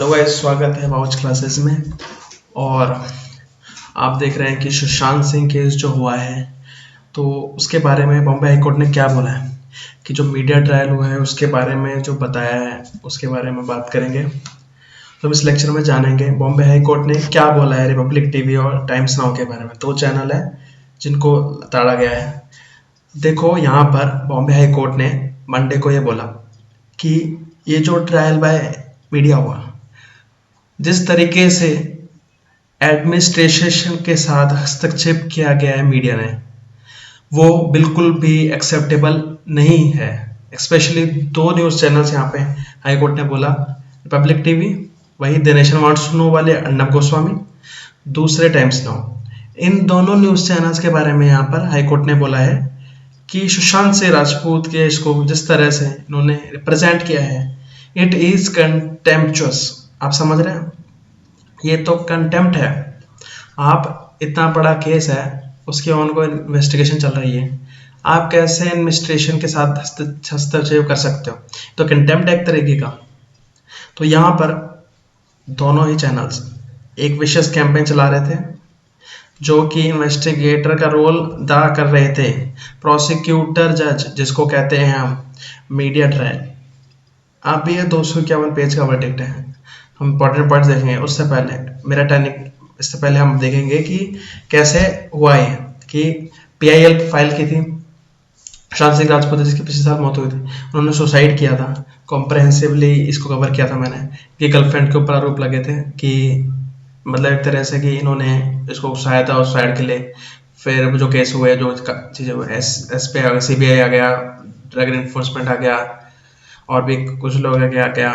Hello guys, स्वागत है vouch classes में। और आप देख रहे हैं कि सुशांत सिंह केस जो हुआ है, तो उसके बारे में बॉम्बे हाई कोर्ट ने क्या बोला है कि जो मीडिया ट्रायल हुआ है उसके बारे में जो बताया है उसके बारे में बात करेंगे। तो हम इस लेक्चर में जानेंगे बॉम्बे हाई कोर्ट ने क्या बोला है रिपब्लिक टीवी और टाइम्स नाउ के बारे में। 2 चैनल है जिनको ताड़ा गया है। देखो, यहाँ पर बॉम्बे हाई कोर्ट ने मंडे को ये बोला कि ये जो ट्रायल बाय मीडिया हुआ, जिस तरीके से एडमिनिस्ट्रेशन के साथ हस्तक्षेप किया गया है मीडिया ने, वो बिल्कुल भी एक्सेप्टेबल नहीं है। स्पेशली 2 न्यूज़ चैनल्स यहाँ पे हाई कोर्ट ने बोला, रिपब्लिक टीवी, वही the nation wants to know वाले अर्नब गोस्वामी, दूसरे टाइम्स नाउ। इन दोनों न्यूज़ चैनल्स के बारे में यहाँ पर हाई कोर्ट ने बोला है कि सुशांत सिंह राजपूत केस को जिस तरह से इन्होंने रिप्रेजेंट किया है, इट इज कंटेम्पचुअस। आप समझ रहे हैं, ये तो कंटेम्प्ट है। आप इतना बड़ा केस है, उसकी ऑनगोइंग इन्वेस्टिगेशन चल रही है, आप कैसे एडमिनिस्ट्रेशन के साथ हस्तक्षेप कर सकते हो? तो कंटेम्प्ट एक तरीके का। तो यहाँ पर दोनों ही चैनल्स एक विशेष कैंपेन चला रहे थे जो कि इन्वेस्टिगेटर का रोल अदा कर रहे थे, प्रोसिक्यूटर जज जिसको कहते हैं हम, मीडिया ट्रायल। अब ये 251 पेज का वर्डिक्ट है। हम इंपॉर्टेंट पॉइंट्स देखेंगे। उससे पहले मेरा इससे पहले हम देखेंगे कि कैसे हुआ है कि PIL फाइल की थी। सुशांत सिंह राजपूत जिसकी पिछले साल मौत हुई थी, उन्होंने सुसाइड किया था। कॉम्प्रहेंसिवली इसको कवर किया था मैंने कि गर्लफ्रेंड के ऊपर आरोप लगे थे कि मतलब एक तरह से कि इन्होंने इसको उकसाया था उस साइड के लिए। फिर जो केस हुए, जो चीज़ें हुए, एस पे आ गया, CBI आ गया, ड्रग इन्फोर्समेंट आ गया, और भी कुछ लोग आ गया,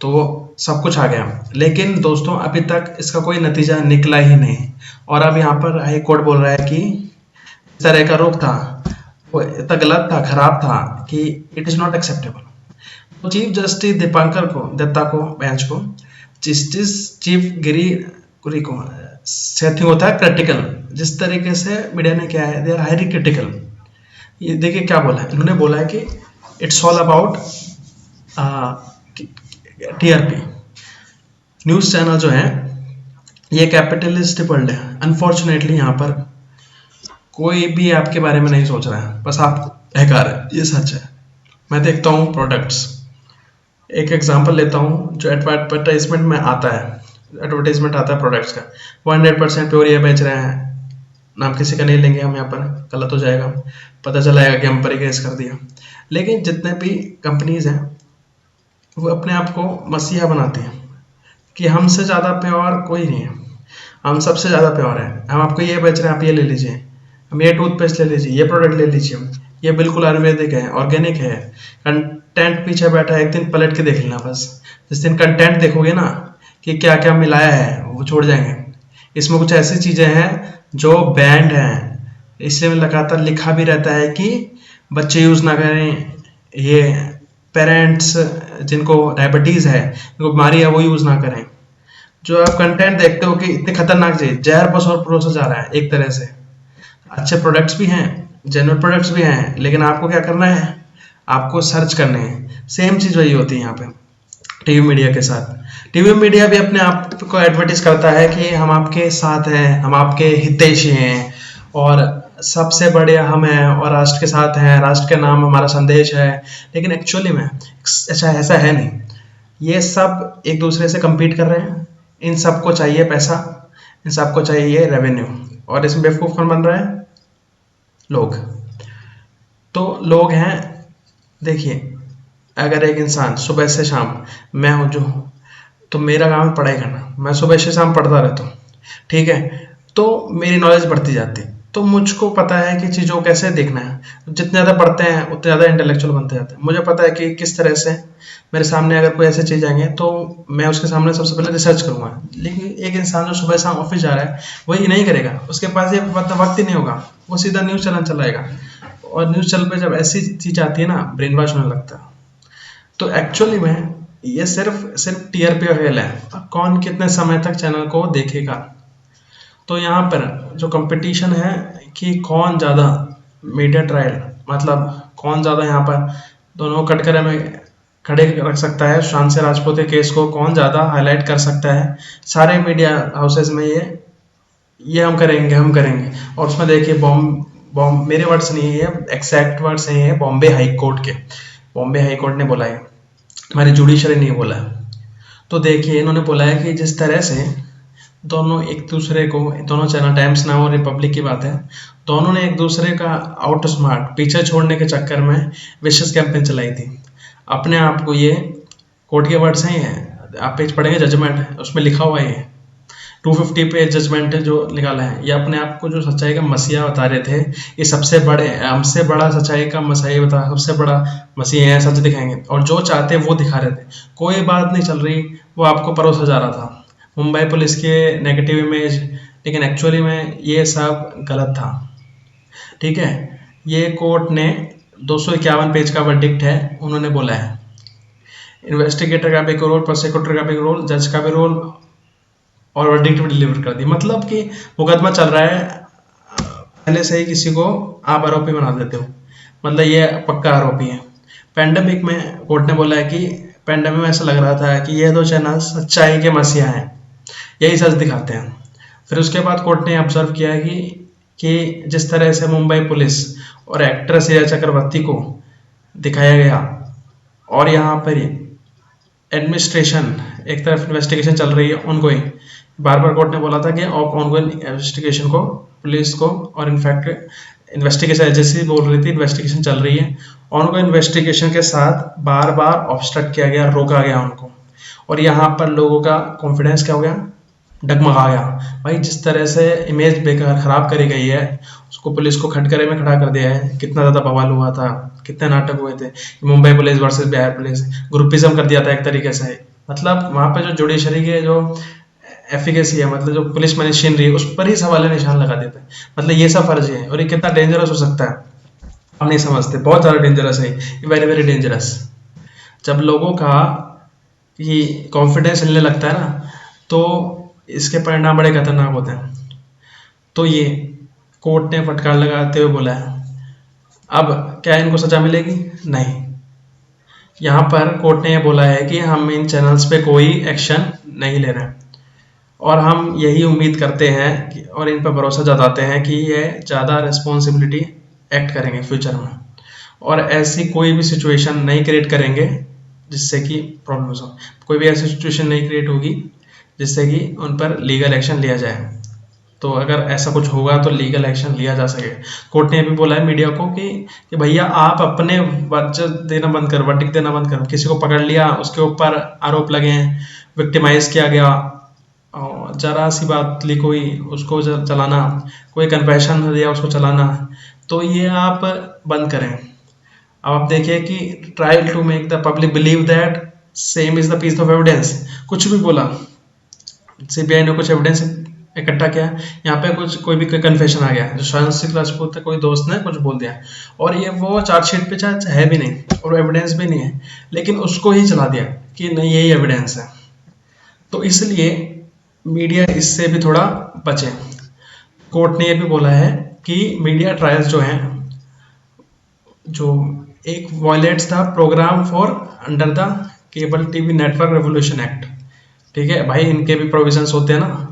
तो सब कुछ आ गया। लेकिन दोस्तों, अभी तक इसका कोई नतीजा निकला ही नहीं। और अब यहाँ पर हाई कोर्ट बोल रहा है कि इस तरह का रोक था वो इतना गलत था, खराब था कि इट इज़ नॉट एक्सेप्टेबल। तो चीफ जस्टिस दीपांकर को दत्ता को बेंच को जस्टिस चीफ गिरी को सेथिंग होता है क्रिटिकल। जिस तरीके से मीडिया ने क्या है, दे आर हाईली क्रिटिकल। ये देखिए क्या बोला है, इन्होंने बोला है कि it's all about TRP। News channel जो है ये कैपिटलिस्ट वर्ल्ड है। अनफॉर्चुनेटली यहाँ पर कोई भी आपके बारे में नहीं सोच रहा है, बस आप बेकार है, ये सच है। मैं देखता हूँ प्रोडक्ट्स, एक एग्जांपल लेता हूँ जो एडवर्टाइजमेंट में आता है, प्रोडक्ट्स का 100% प्योर ये बेच रहे हैं। नाम किसी का नहीं लेंगे हम, यहाँ पर गलत हो जाएगा, पता चलाएगा कि हम पर केस कर दिया। लेकिन जितने भी कंपनीज हैं वो अपने आप को मसीहा बनाते हैं कि हमसे ज़्यादा प्योर कोई नहीं है, हम सबसे ज़्यादा प्योर है। हम आपको ये बेच रहे हैं, आप ये ले लीजिए, हम ये टूथपेस्ट ले लीजिए, ये प्रोडक्ट ले लीजिए, ये बिल्कुल आयुर्वेदिक है, ऑर्गेनिक है। कंटेंट पीछे बैठा है, एक दिन पलट के देख लेना बस। जिस दिन कंटेंट देखोगे ना कि क्या क्या मिलाया है, वो छोड़ जाएंगे। इसमें कुछ ऐसी चीज़ें हैं जो बैंड हैं, इसलिए लगातार लिखा भी रहता है कि बच्चे यूज़ ना करें, ये पेरेंट्स जिनको डायबिटीज़ है, जिनको बीमारी है, वो यूज़ ना करें। जो आप कंटेंट देखते हो कि इतने खतरनाक चीज़, जहर बस और परोसा जा रहा है एक तरह से। अच्छे प्रोडक्ट्स भी हैं, जेन्युइन प्रोडक्ट्स भी हैं, लेकिन आपको क्या करना है, आपको सर्च करने हैं। सेम चीज़ वही होती है यहाँ पे टीवी मीडिया के साथ। टीवी मीडिया भी अपने आप को एडवर्टाइज करता है कि हम आपके साथ हैं, हम आपके हितैषी हैं, और सबसे बढ़िया हम हैं, और राष्ट्र के साथ हैं, राष्ट्र के नाम हमारा संदेश है। लेकिन एक्चुअली में ऐसा है नहीं। ये सब एक दूसरे से compete कर रहे हैं। इन सबको चाहिए पैसा, इन सबको चाहिए रेवेन्यू, और इसमें बेवकूफ़ कौन बन रहा है? लोग। तो लोग हैं, देखिए, अगर एक इंसान सुबह से शाम, मैं हूँ जो हूँ, तो मेरा काम है पढ़ाई करना, मैं सुबह से शाम पढ़ता रहता हूँ, ठीक है, तो मेरी नॉलेज बढ़ती जाती है। तो मुझको पता है कि चीज़ों को कैसे देखना है। जितने ज़्यादा पढ़ते हैं उतने ज़्यादा इंटेलेक्चुअल बनते जाते हैं। मुझे पता है कि किस तरह से मेरे सामने अगर कोई ऐसी चीज़ आएंगे तो मैं उसके सामने सबसे पहले रिसर्च करूँगा। लेकिन एक इंसान जो सुबह शाम ऑफिस जा रहा है वो ये नहीं करेगा, उसके पास ये वक्त ही नहीं होगा, वो सीधा न्यूज़ चैनल चलाएगा, और न्यूज़ चैनल पर जब ऐसी चीज़ आती है ना, ब्रेन वॉश होने लगता है। तो एक्चुअली में ये सिर्फ TRP का खेल है, कौन कितने समय तक चैनल को देखेगा। तो यहाँ पर जो कंपटीशन है कि कौन ज़्यादा मीडिया ट्रायल, मतलब कौन ज़्यादा यहाँ पर दोनों कटघरे में खड़े रख सकता है, सुशांत सिंह राजपूत के केस को कौन ज़्यादा हाईलाइट कर सकता है, सारे मीडिया हाउसेज में ये हम करेंगे। और उसमें देखिए बॉम्ब बॉम्ब मेरे वर्ड्स नहीं है, एग्जैक्ट वर्ड्स नहीं है, बॉम्बे हाई कोर्ट के, बॉम्बे हाई कोर्ट ने बोला है, हमारी जुडिशरी नहीं बोला है। तो देखिए इन्होंने बोला है कि जिस तरह से दोनों एक दूसरे को, दोनों चैनल टाइम्स नाउ और रिपब्लिक की बात है, दोनों ने एक दूसरे का आउट स्मार्ट पीछे छोड़ने के चक्कर में विशेष कैंपेन चलाई थी। अपने आप को ये कोर्ट के वर्ड्स हैं, आप पेज पढ़ेंगे जजमेंट है उसमें लिखा हुआ है, 250 पेज जजमेंट है जो निकाला है। ये अपने आप को जो सच्चाई का मसीहा बता रहे थे, ये सबसे बड़े हमसे बड़ा सच्चाई का मसीहा बता, सबसे बड़ा मसीहा है, सच दिखाएंगे, और जो चाहते वो दिखा रहे थे। कोई बात नहीं चल रही, वो आपको परोसा जा रहा था मुंबई पुलिस के नेगेटिव इमेज, लेकिन एक्चुअली में ये सब गलत था। ठीक है, ये कोर्ट ने 251 पेज का वर्डिक्ट है, उन्होंने बोला है इन्वेस्टिगेटर का भी रोल, प्रोसिक्यूटर का भी रोल, जज का भी रोल, और वर्डिक्ट भी डिलीवर कर दी। मतलब कि मुकदमा चल रहा है, पहले से ही किसी को आप आरोपी बना देते हो, मतलब ये पक्का आरोपी है। पैंडेमिक में कोर्ट ने बोला है कि पैंडेमिक में ऐसा लग रहा था कि ये दो चैनल सच्चाई के मसीहा हैं, यही सच दिखाते हैं। फिर उसके बाद कोर्ट ने ऑब्जर्व किया है कि जिस तरह से मुंबई पुलिस और एक्टर श्रेया चक्रवर्ती को दिखाया गया, और यहाँ पर एडमिनिस्ट्रेशन एक तरफ इन्वेस्टिगेशन चल रही है ऑनगोइंग, बार बार कोर्ट ने बोला था कि ऑनगोइंग इन्वेस्टिगेशन को पुलिस को, और इनफैक्ट इन्वेस्टिगेशन एजेंसी बोल रही थी इन्वेस्टिगेशन चल रही है, ऑनगोइंग इन्वेस्टिगेशन के साथ बार बार ऑब्स्ट्रक्ट किया गया, रोका गया उनको, और यहाँ पर लोगों का कॉन्फिडेंस क्या हो गया, डगमगा गया। भाई जिस तरह से इमेज बेकार खराब करी गई है, उसको पुलिस को खटकरे में खड़ा कर दिया है, कितना ज़्यादा बवाल हुआ था, कितने नाटक हुए थे, Mumbai police versus Bihar police, groupism कर दिया था एक तरीके से। मतलब वहाँ पे जो जुडिशरी के जो एफिकेसी है, मतलब जो पुलिस मशीनरी है, उस पर ही सवाल निशान लगा देते हैं। मतलब ये सब फर्जी है, और ये कितना डेंजरस हो सकता है हम नहीं समझते, बहुत ज़्यादा डेंजरस है, वेरी वेरी डेंजरस। जब लोगों का ये कॉन्फिडेंस हिलने लगता है ना, तो इसके परिणाम बड़े खतरनाक होते हैं। तो ये कोर्ट ने फटकार लगाते हुए बोला है, अब क्या इनको सजा मिलेगी? नहीं। यहाँ पर कोर्ट ने यह बोला है कि हम इन चैनल्स पे कोई एक्शन नहीं ले रहे हैं, और हम यही उम्मीद करते हैं कि, और इन पर भरोसा जताते हैं कि ये ज़्यादा रिस्पॉन्सिबिलिटी एक्ट करेंगे फ्यूचर में, और ऐसी कोई भी सिचुएशन नहीं क्रिएट करेंगे जिससे कि प्रॉब्लम्स हो। कोई भी ऐसी सिचुएशन नहीं क्रिएट होगी जिससे कि उन पर लीगल एक्शन लिया जाए। तो अगर ऐसा कुछ होगा तो लीगल एक्शन लिया जा सके। कोर्ट ने भी बोला है मीडिया को कि भैया आप अपने वर्डिक्ट देना बंद करो, वर्डिक्ट देना बंद करो। किसी को पकड़ लिया, उसके ऊपर आरोप लगे हैं, विक्टिमाइज किया गया, और जरा सी बात ली कोई, उसको चलाना, कोई कन्फेशन दिया उसको चलाना, तो ये आप बंद करें। अब आप देखिए कि trial to make the public believe that same is the piece of evidence, कुछ भी बोला, सीबीआई ने कुछ एविडेंस इकट्ठा किया, यहाँ पे कुछ कोई भी कन्फेशन आ गया, जो सुशांत सिंह राजपूत है, कोई दोस्त ने कुछ बोल दिया, और ये वो चार्जशीट पे चाहे है भी नहीं और एविडेंस भी नहीं है, लेकिन उसको ही चला दिया कि नहीं यही एविडेंस है। तो इसलिए मीडिया इससे भी थोड़ा बचे। कोर्ट ने ये भी बोला है कि मीडिया ट्रायल्स जो हैं, जो एक violates the programme for under the cable TV network revolution act. ठीक है भाई, इनके भी प्रोविजंस होते हैं ना,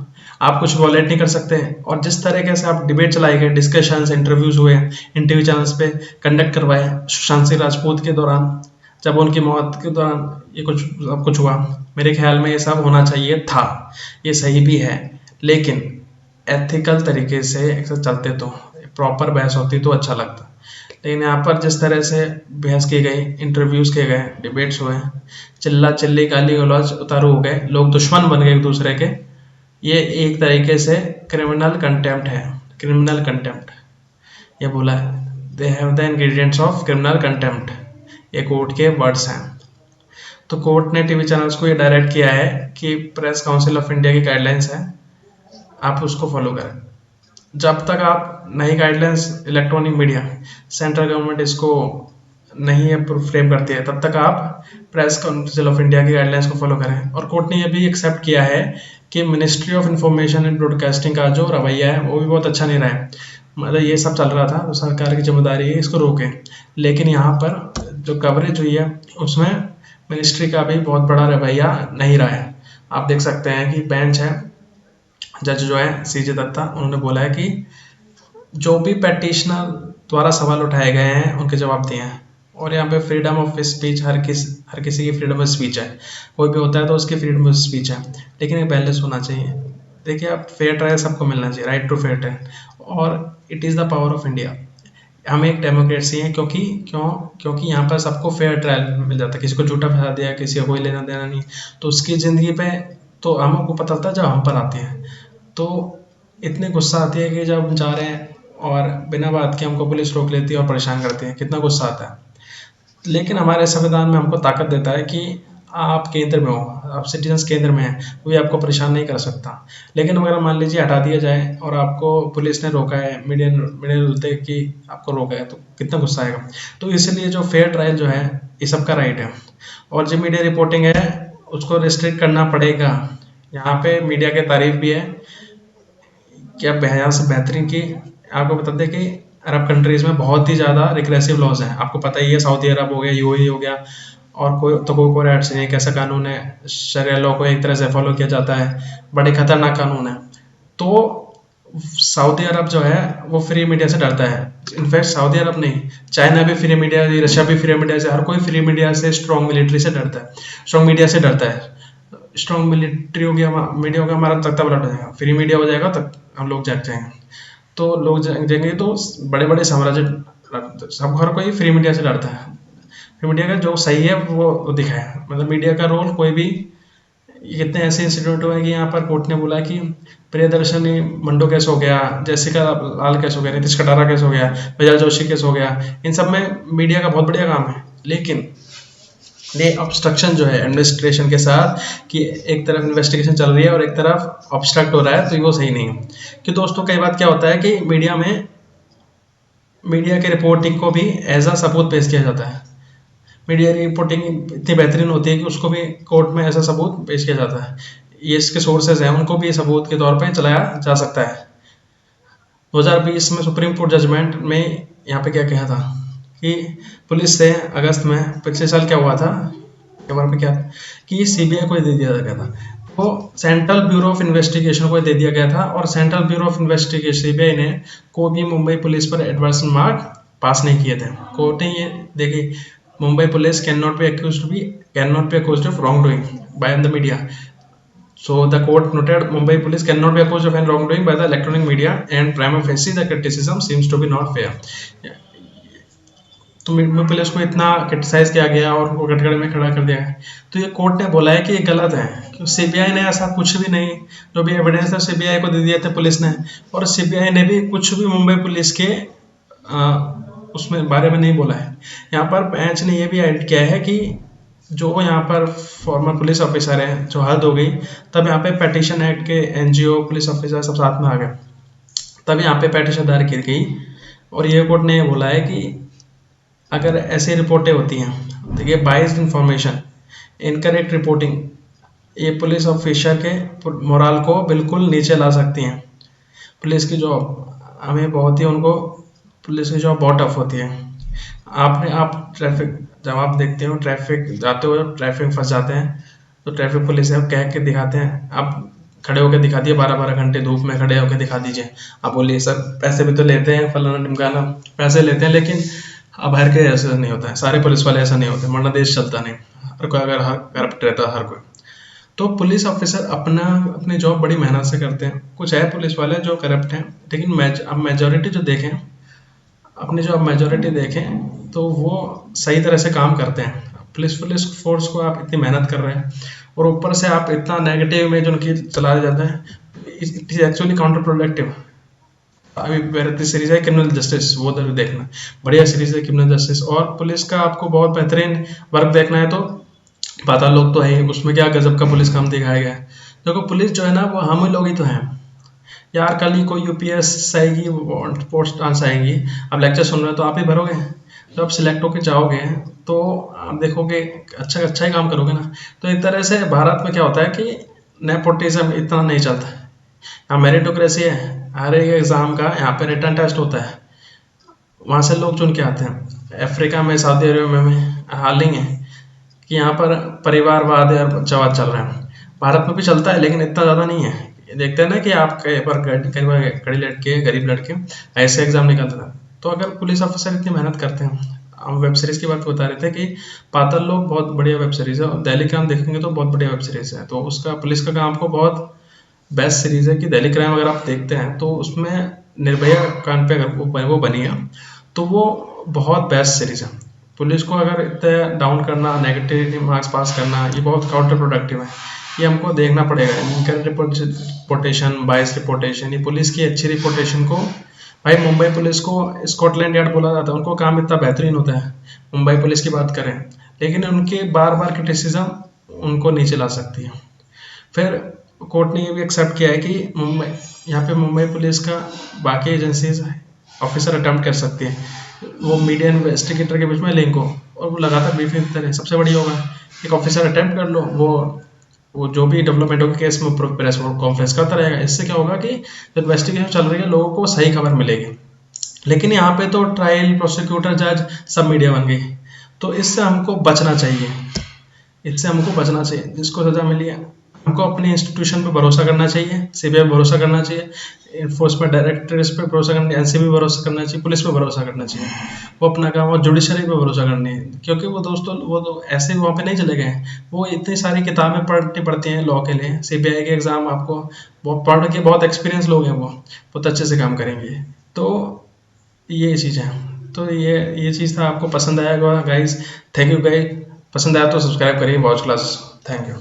आप कुछ वॉलेट नहीं कर सकते। और जिस तरीके से आप डिबेट चलाए गए, डिस्कशंस, इंटरव्यूज हुए इन टीवी चैनल्स पे कंडक्ट करवाए सुशांत सिंह राजपूत के दौरान, जब उनकी मौत के दौरान ये कुछ हुआ, मेरे ख्याल में ये सब होना चाहिए था, ये सही भी है, लेकिन एथिकल तरीके से चलते तो प्रॉपर बहस होती तो अच्छा लगता। लेकिन यहाँ पर जिस तरह से बहस की गई, इंटरव्यूज किए गए, डिबेट्स हुए, चिल्ला चिल्ली गाली गलौज उतारू हो गए, लोग दुश्मन बन गए एक दूसरे के, ये एक तरीके से क्रिमिनल कंटेम्प्ट है। क्रिमिनल कंटेम्प्ट ये बोला है, they have the ingredients of criminal contempt, ये कोर्ट के वर्ड्स हैं। तो कोर्ट ने टीवी चैनल्स को ये डायरेक्ट किया है कि प्रेस काउंसिल ऑफ इंडिया की गाइडलाइंस है, आप उसको फॉलो करें। जब तक आप नई guidelines electronic media, central government इसको नहीं फ्रेम करती है, तब तक आप प्रेस काउंसिल ऑफ इंडिया की गाइडलाइंस को फॉलो करें। और कोर्ट ने यह भी एक्सेप्ट किया है कि ministry of information and broadcasting का जो रवैया है वो भी बहुत अच्छा नहीं रहा है। मतलब ये सब चल रहा था तो सरकार की जिम्मेदारी है इसको रोके, लेकिन यहाँ पर जो कवरेज हुई है उसमें मिनिस्ट्री का भी बहुत बड़ा रवैया नहीं रहा है। आप देख सकते हैं कि बेंच है, जज जो है सीजे दत्ता, उन्होंने बोला है कि जो भी पेटिशनर द्वारा सवाल उठाए गए हैं उनके जवाब दिए हैं। और यहाँ पे फ्रीडम ऑफ स्पीच, हर किसी की फ्रीडम ऑफ स्पीच है, कोई भी होता है तो उसकी फ्रीडम ऑफ स्पीच है, लेकिन ये बैलेंस होना चाहिए। देखिए, आप फेयर ट्रायल सबको मिलना चाहिए, राइट टू फेयर ट्रायल, और it is the power of India. हम एक डेमोक्रेसी हैं, क्योंकि यहाँ पर सबको फेयर ट्रायल मिल जाता है। किसी को झूठा फंसा दिया, किसी को कोई लेना देना नहीं, तो उसकी ज़िंदगी पे तो हमको पता चलता है जब हम पर आते हैं। तो इतनी गुस्सा आती है कि जब हम जा रहे हैं और बिना बात के हमको पुलिस रोक लेती है और परेशान करती है, कितना गुस्सा आता है। लेकिन हमारे संविधान में हमको ताकत देता है कि आप केंद्र में हो, आप सिटीजन्स केंद्र में हैं, कोई आपको परेशान नहीं कर सकता। लेकिन अगर मान लीजिए हटा दिया जाए और आपको पुलिस ने रोका है, मीडिया मीडिया बोलते हैं कि आपको रोका है, तो कितना गुस्सा आएगा। तो इसलिए जो फेयर ट्रायल जो है, ये सबका राइट है। और जो मीडिया रिपोर्टिंग है, उसको रिस्ट्रिक्ट करना पड़ेगा। यहाँ पे मीडिया की तारीफ भी है कि अब यहाँ से बेहतरीन की, आपको बता दें कि अरब कंट्रीज में बहुत ही ज़्यादा रिग्रेसिव लॉज हैं। आपको पता ही है, सऊदी अरब हो गया, यूएई हो गया, और कोई राइट्स नहीं है। कैसा कानून है, शरिया लॉ को एक तरह से फॉलो किया जाता है, बड़े खतरनाक कानून है। तो सऊदी अरब जो है वो फ्री मीडिया से डरता है। इनफैक्ट सऊदी अरब नहीं, चाइना भी फ्री मीडिया, रशिया भी फ्री मीडिया से, हर कोई फ्री मीडिया से, स्ट्रॉन्ग मिलिट्री से डरता है, स्ट्रॉन्ग मीडिया से डरता है। स्ट्रॉन्ग मिलिट्री हो गया, मीडिया हो गया, हमारा तख्ता पलट हो जाएगा। फ्री मीडिया हो जाएगा तब हम लोग जाग जाएंगे। तो लोग जाएंगे तो बड़े बड़े साम्राज्य, सब हर कोई फ्री मीडिया से डरता है। फ्री मीडिया का जो सही है वो दिखाए, मतलब मीडिया का रोल कोई भी। कितने ऐसे इंसिडेंट हुए कि यहाँ पर कोर्ट ने बोला कि प्रियदर्शनी मंडो केस हो गया, जैसिका लाल केस हो गया, नीतीश कटारा केस हो गया, प्रज्वल जोशी केस हो गया, इन सब में मीडिया का बहुत बढ़िया काम है। लेकिन ये ऑब्स्ट्रक्शन जो है एडमिनिस्ट्रेशन के साथ, कि एक तरफ इन्वेस्टिगेशन चल रही है और एक तरफ ऑब्स्ट्रक्ट हो रहा है, तो वो सही नहीं है। कि दोस्तों, कई बार क्या होता है कि मीडिया के रिपोर्टिंग को भी एज अ सबूत पेश किया जाता है। मीडिया की रिपोर्टिंग इतनी बेहतरीन होती है कि उसको भी कोर्ट में ऐसा सबूत पेश किया जाता है। ये इसके सोर्सेज हैं, उनको भी सबूत के तौर पे चलाया जा सकता है। 2020 में सुप्रीम कोर्ट जजमेंट में यहाँ पे क्या कहा था कि पुलिस से अगस्त में पिछले साल क्या हुआ था, पे क्या कि सीबीआई को दे दिया गया था, तो सेंट्रल ब्यूरो ऑफ इन्वेस्टिगेशन को दे दिया गया था। और central bureau of investigation CBI ने को भी मुंबई पुलिस पर एडवर्स मार्क पास नहीं किए थे। कोर्ट ने ये देखी, Mumbai police can not be accused of wrong doing by the media. So the court noted Mumbai police cannot be accused of any wrongdoing by the electronic media, and prima facie the criticism seems to be not fair. तो Mumbai police को इतना criticise किया गया और उनको कटघरे में खड़ा कर दिया है। तो ये कोर्ट ने बोला है कि ये गलत है, क्योंकि सीबीआई ने ऐसा कुछ भी नहीं, जो भी एविडेंस है सीबीआई को दे दिए थे पुलिस ने, और सीबीआई ने भी कुछ भी मुंबई पुलिस के उसमें बारे में नहीं बोला है। यहाँ पर बेंच ने ये भी ऐड किया है कि जो यहाँ पर फॉर्मर पुलिस ऑफिसर हैं, जो हद हो गई, तब यहाँ पे पेटिशन एक्ट के एनजीओ पुलिस ऑफिसर सब साथ में आ गए, तब यहाँ पे पेटिशन दायर की गई। और ये कोर्ट ने ये बोला है कि अगर ऐसी रिपोर्टें होती हैं, देखिए बाइस्ड इंफॉर्मेशन, इनकरेक्ट रिपोर्टिंग, ये पुलिस ऑफिसर के मोराल को बिल्कुल नीचे ला सकती हैं। पुलिस की जॉब हमें बहुत ही, उनको पुलिस की जॉब बहुत टफ होती है। आप ट्रैफिक, जब आप देखते हो ट्रैफिक जाते हो, ट्रैफिक फंस जाते हैं, तो ट्रैफिक पुलिस है कह के दिखाते हैं, आप खड़े होकर दिखा दिए, 12-12 घंटे धूप में खड़े होकर दिखा दीजिए। आप बोलिए सर पैसे भी तो लेते हैं, फलाना ढिमकाना, पैसे लेते हैं, लेकिन अब हर के ऐसा नहीं होता है, सारे पुलिस वाले ऐसा नहीं होते, वरना देश चलता नहीं। हर कोई अगर हर करप्ट रहता है, हर कोई। तो पुलिस ऑफिसर अपनी जॉब बड़ी मेहनत से करते हैं। कुछ है पुलिस वाले जो करप्ट हैं, लेकिन अब मेजोरिटी जो देखें, अपनी जो अब मेजोरिटी देखें, तो वो सही तरह से काम करते हैं। पुलिस फोर्स को आप इतनी मेहनत कर रहे हैं और ऊपर से आप इतना नेगेटिव इमेज उनकी चला जाते हैं, it is actually counter productive. अभी मेरी सीरीज है क्रिमिनल जस्टिस, वो देखना, बढ़िया सीरीज है क्रिमिनल जस्टिस। और पुलिस का आपको बहुत बेहतरीन वर्क देखना है तो पाताल लोक तो है ही, उसमें क्या गजब का पुलिस काम दिखाया गया है। देखो पुलिस जो है ना, वो हम लोग ही तो हैं यार। कल ही कोई यूपीएस आएगी, पोस्ट आंसर आएंगी, आप लेक्चर सुन रहे हो तो आप ही भरोगे। जब आप सिलेक्ट होकर जाओगे तो आप देखोगे अच्छा ही काम करोगे ना। तो एक तरह से भारत में क्या होता है कि नेपोटिज्म इतना नहीं चलता है, यहाँ मेरिटोक्रेसी है। हर एक एग्जाम का यहाँ पे रिटर्न टेस्ट होता है, वहाँ से लोग चुन के आते हैं। अफ्रीका में, सऊदी अरब में हाल ही है कि यहाँ पर परिवारवाद या बच्चावाद चल रहा है। भारत में भी चलता है लेकिन इतना ज़्यादा नहीं है। ये देखते हैं ना कि आप कई बार कई बार कड़ी लड़के, गरीब लड़के ऐसे एग्जाम निकालते हैं। तो अगर पुलिस ऑफिसर इतनी मेहनत करते हैं, हम वेब सीरीज की बात बता रहे थे कि पाताल लोक बहुत बढ़िया वेब सीरीज है, और दिल्ली क्राइम देखेंगे तो बहुत बढ़िया वेब सीरीज है। तो उसका पुलिस का काम आपको बहुत बेस्ट सीरीज है कि दिल्ली क्राइम अगर आप देखते हैं तो उसमें निर्भया कांड पे अगर वो बनी है तो वो बहुत बेस्ट सीरीज है। पुलिस को अगर इतना डाउन करना, नेगेटिव मार्क्स पास करना, ये बहुत काउंटर प्रोडक्टिव है। ये हमको देखना पड़ेगा। इनका रिपोर्टेशन, बायस रिपोर्टेशन, ये पुलिस की अच्छी रिपोर्टेशन को, भाई मुंबई पुलिस को स्कॉटलैंड यार्ड बोला जाता है, उनको काम इतना बेहतरीन होता है। मुंबई पुलिस की बात करें, लेकिन उनके बार बार क्रिटिसिज्म उनको नीचे ला सकती है। फिर कोर्ट ने ये भी एक्सेप्ट किया है कि मुंबई, यहाँ पे मुंबई पुलिस का बाकी एजेंसीज ऑफिसर अटेम्प्ट कर सकती है, वो मीडिया इन्वेस्टिगेटर के बीच में लिंक हो और वो लगातार ब्रीफिंग देते रहे। सबसे बढ़िया होगा एक ऑफिसर अटेम्प्ट कर लो, वो जो भी डेवलपमेंट होगी केस में प्रेस कॉन्फ्रेंस करता रहेगा। इससे क्या होगा कि जो इन्वेस्टिगेशन चल रही है लोगों को सही खबर मिलेगी। लेकिन यहाँ पे तो ट्रायल, प्रोसिक्यूटर, जज सब मीडिया बन गई। तो इससे हमको बचना चाहिए, इससे हमको बचना चाहिए। जिसको सजा मिली है हमको अपनी इंस्टीट्यूशन पे भरोसा करना चाहिए, सीबीआई पे भरोसा करना चाहिए, इन्फोर्समेंट डायरेक्टरेट पे भरोसा करना चाहिए, एनसीबी पे भरोसा करना चाहिए, पुलिस पे भरोसा करना चाहिए। वो अपना काम, और जुडिशरी पे भरोसा करनी है। क्योंकि वो दोस्तों वो तो ऐसे वहाँ पे नहीं चले गए हैं, वो इतनी सारी किताबें पढ़नी पड़ती हैं लॉ के लिए, सीबीआई के एग्जाम आपको वो पढ़ के, बहुत एक्सपीरियंस लोग हैं, वो बहुत अच्छे से काम करेंगे। तो ये चीज़ है। तो ये चीज़ था, आपको पसंद आएगा गाइस। थैंक यू गाइस, पसंद आया तो सब्सक्राइब करिए वॉच क्लास। Thank you.